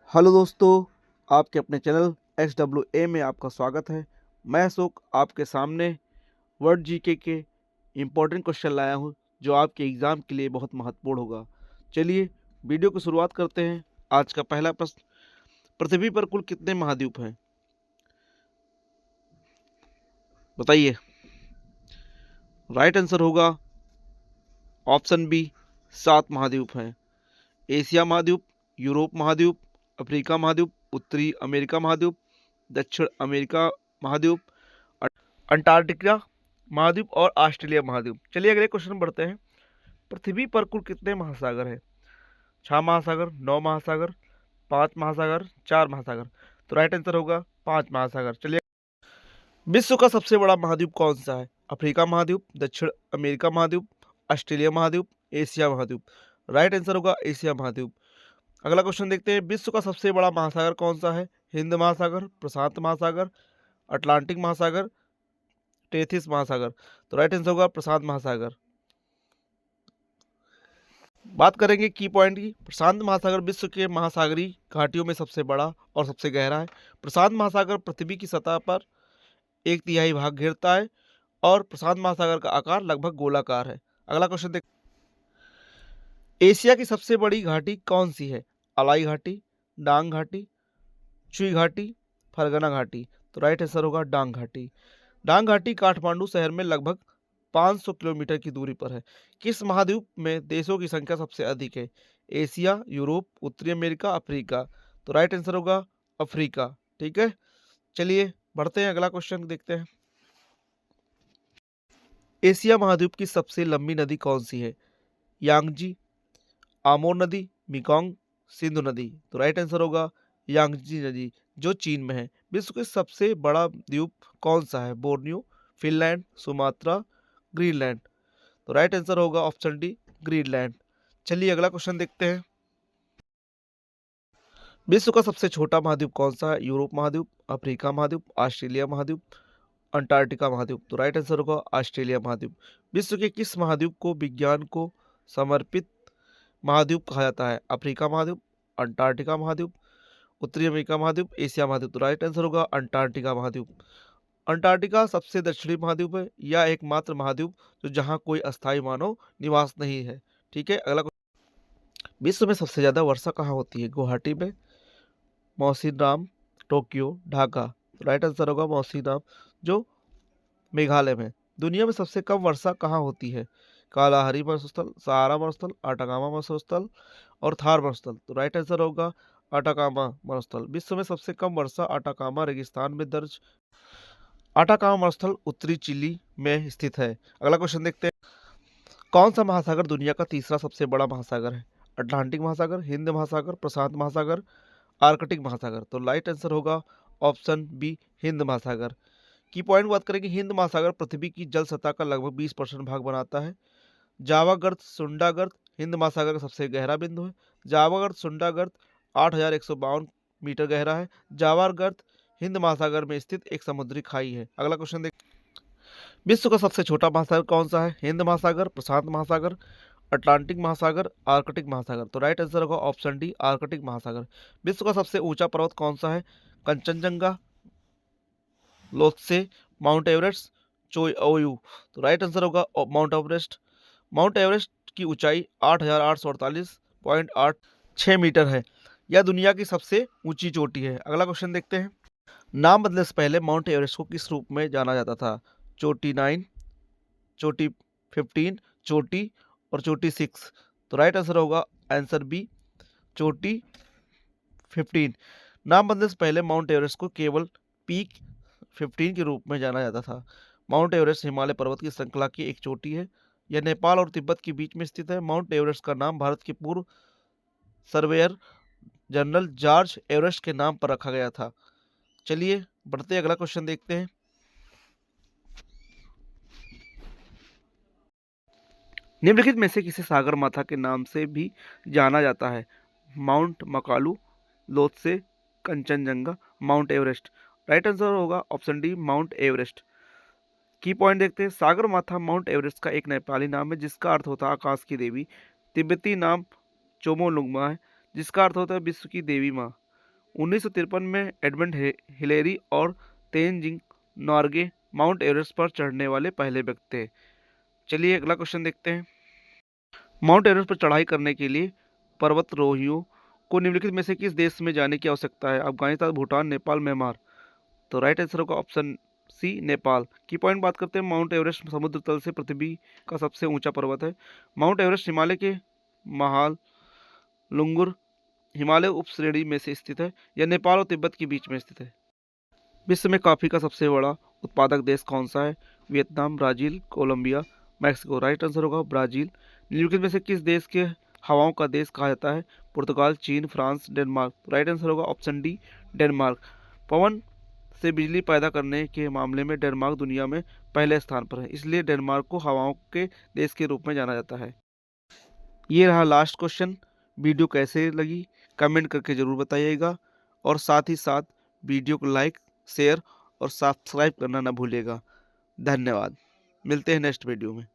Hello दोस्तों, आपके अपने चैनल SWA में आपका स्वागत है। मैं अशोक आपके सामने वर्ल्ड जीके के इम्पोर्टेंट क्वेश्चन लाया हूं जो आपके एग्ज़ाम के लिए बहुत महत्वपूर्ण होगा। चलिए वीडियो की शुरुआत करते हैं। आज का पहला प्रश्न, पृथ्वी पर कुल कितने महाद्वीप हैं? बताइए। राइट आंसर होगा ऑप्शन बी, 7 महाद्वीप हैं। एशिया महाद्वीप, यूरोप महाद्वीप, अफ्रीका महाद्वीप, उत्तरी अमेरिका महाद्वीप, दक्षिण अमेरिका महाद्वीप, अंटार्कटिका महाद्वीप और ऑस्ट्रेलिया महाद्वीप। चलिए अगले क्वेश्चन बढ़ते हैं। पृथ्वी पर कुल कितने महासागर हैं? 6 महासागर, 9 महासागर, 5 महासागर, 4 महासागर। तो राइट आंसर होगा 5 महासागर। चलिए, विश्व का सबसे बड़ा महाद्वीप कौन सा है? अफ्रीका महाद्वीप, दक्षिण अमेरिका महाद्वीप, ऑस्ट्रेलिया महाद्वीप, एशिया महाद्वीप। राइट आंसर होगा एशिया महाद्वीप। अगला क्वेश्चन देखते हैं। विश्व का सबसे बड़ा महासागर कौन सा है? हिंद महासागर, प्रशांत महासागर, अटलांटिक महासागर, टेथिस महासागर। तो राइट आंसर होगा प्रशांत महासागर। बात करेंगे की पॉइंट की। प्रशांत महासागर विश्व के महासागरीय घाटियों में सबसे बड़ा और सबसे गहरा है। प्रशांत महासागर पृथ्वी की सतह पर 1/3 भाग घेरता है और प्रशांत महासागर का आकार लगभग गोलाकार है। अगला क्वेश्चन देख, एशिया की सबसे बड़ी घाटी कौन सी है? अलाई घाटी, डांग घाटी, चुई घाटी, फरगना घाटी। तो राइट आंसर होगा डांग घाटी। डांग घाटी काठमांडू शहर में लगभग 500 किलोमीटर की दूरी पर है। किस महाद्वीप में देशों की संख्या सबसे अधिक है? एशिया, यूरोप, उत्तरी अमेरिका, अफ्रीका। तो राइट आंसर होगा अफ्रीका। ठीक है, चलिए बढ़ते हैं, अगला क्वेश्चन देखते हैं। एशिया महाद्वीप की सबसे लंबी नदी कौन सी है? यांगजी, आमोर नदी, मिकोंग, सिंधु नदी। तो राइट आंसर होगा यांगजी नदी जो चीन में है। विश्व का सबसे बड़ा द्वीप कौन सा है? Borneo, Finland, Sumatra, Greenland. तो राइट आंसर होगा ऑप्शन डी, ग्रीनलैंड। चलिए अगला क्वेश्चन देखते हैं। विश्व का सबसे छोटा महाद्वीप कौन सा है? यूरोप महाद्वीप, अफ्रीका महाद्वीप, ऑस्ट्रेलिया महाद्वीप, अंटार्कटिका महाद्वीप। तो राइट आंसर होगा ऑस्ट्रेलिया महाद्वीप। विश्व के किस महाद्वीप को विज्ञान को समर्पित महाद्वीप कहा जाता है? अफ्रीका महाद्वीप, अंटार्कटिका महाद्वीप, उत्तरी अमेरिका महाद्वीप, एशिया महाद्वीप। तो राइट आंसर होगा अंटार्कटिका महाद्वीप। अंटार्कटिका सबसे दक्षिणी महाद्वीप है। यह एकमात्र महाद्वीप जो जहां कोई अस्थायी मानव निवास नहीं है। ठीक है, अगला। विश्व में सबसे ज्यादा वर्षा कहाँ होती है? गुवाहाटी में, मौसिनराम, टोक्यो, ढाका। तो राइट आंसर होगा मौसिनराम जो मेघालय में। दुनिया में सबसे कम वर्षा कहाँ होती है? कालाहारी मरुस्थल, सहारा मरुस्थल, अटाकामा मरुस्थल और थार मरुस्थल। तो राइट आंसर होगा अटाकामा मरुस्थल। विश्व में सबसे कम वर्षा अटाकामा रेगिस्तान में दर्ज। अटाकामा मरुस्थल उत्तरी चिली में स्थित है। अगला क्वेश्चन देखते हैं। कौन सा महासागर दुनिया का तीसरा सबसे बड़ा महासागर है? अटलांटिक महासागर, हिंद महासागर, प्रशांत महासागर, आर्कटिक महासागर। तो राइट आंसर होगा ऑप्शन बी, हिंद महासागर। की पॉइंट बात करें कि हिंद महासागर पृथ्वी की जल सतह का लगभग 20% भाग बनाता है। जावा गर्त, सुंडा गर्त हिंद महासागर का सबसे गहरा बिंदु है। जावा गर्त, सुंडा गर्त 8,152 मीटर गहरा है। जावा गर्त हिंद महासागर में स्थित एक समुद्री खाई है। अगला क्वेश्चन देख, विश्व का सबसे छोटा महासागर कौन सा है? हिंद महासागर, प्रशांत महासागर, अटलांटिक महासागर, आर्कटिक महासागर। तो राइट आंसर होगा ऑप्शन डी, आर्कटिक महासागर। विश्व का सबसे ऊंचा पर्वत कौन सा है? Kanchenjunga, Lhotse, Mount Everest, Cho Oyu. तो राइट आंसर होगा माउंट एवरेस्ट। माउंट एवरेस्ट की ऊंचाई 8,848.86 मीटर है। यह दुनिया की सबसे ऊंची चोटी है। अगला क्वेश्चन देखते हैं। नाम बदलने से पहले माउंट एवरेस्ट को किस रूप में जाना जाता था? चोटी 9, चोटी 15, चोटी और चोटी 6। तो राइट आंसर होगा आंसर बी, चोटी 15। नाम बदलने से पहले माउंट एवरेस्ट को केवल पीक 15 के रूप में जाना जाता था। माउंट एवरेस्ट हिमालय पर्वत की श्रृंखला की एक चोटी है। यह नेपाल और तिब्बत के बीच में स्थित है। माउंट एवरेस्ट का नाम भारत के पूर्व सर्वेयर जनरल जॉर्ज एवरेस्ट के नाम पर रखा गया था। चलिए बढ़ते हैं, अगला क्वेश्चन देखते हैं। निम्नलिखित में से किसे सागर माथा के नाम से भी जाना जाता है? Mount Makalu, Lhotse, Kanchenjunga, Mount Everest. Right answer होगा ऑप्शन डी, माउंट एवरेस्ट। की पॉइंट देखते हैं। सागर माथा माउंट एवरेस्ट का एक नेपाली नाम है जिसका अर्थ होता है आकाश की देवी। तिब्बती नाम चोमोलुंगमा है जिसका अर्थ होता है विश्व की देवी माँ। 1953 में एडमंड हिलेरी और तेनजिंग नोर्गे माउंट एवरेस्ट पर चढ़ने वाले पहले व्यक्ति थे। चलिए अगला क्वेश्चन देखते हैं। माउंट एवरेस्ट पर चढ़ाई करने के लिए पर्वतारोहियों को निम्नलिखित में से किस देश में जाने की आवश्यकता है? अफगानिस्तान, भूटान, नेपाल, म्यांमार। तो राइट आंसर होगा ऑप्शन सी, नेपाल। की पॉइंट बात करते हैं। माउंट एवरेस्ट समुद्र तल से पृथ्वी का सबसे ऊंचा पर्वत है। माउंट एवरेस्ट हिमालय के महालुंगुर हिमालय उपश्रेणी में से स्थित है। यह नेपाल और तिब्बत के बीच में स्थित है। विश्व में कॉफी का सबसे बड़ा उत्पादक देश कौन सा है? Vietnam, Brazil, Colombia, Mexico. Right answer होगा ब्राजील। निम्नलिखित में से किस देश के हवाओं का देश कहा जाता है? पुर्तगाल, चीन, फ्रांस, डेनमार्क। राइट आंसर होगा ऑप्शन डी, डेनमार्क। पवन से बिजली पैदा करने के मामले में डेनमार्क दुनिया में पहले स्थान पर है, इसलिए डेनमार्क को हवाओं के देश के रूप में जाना जाता है। ये रहा लास्ट क्वेश्चन। वीडियो कैसे लगी कमेंट करके जरूर बताइएगा, और साथ ही साथ वीडियो को लाइक, शेयर और सब्सक्राइब करना ना भूलिएगा। धन्यवाद। मिलते हैं नेक्स्ट वीडियो में।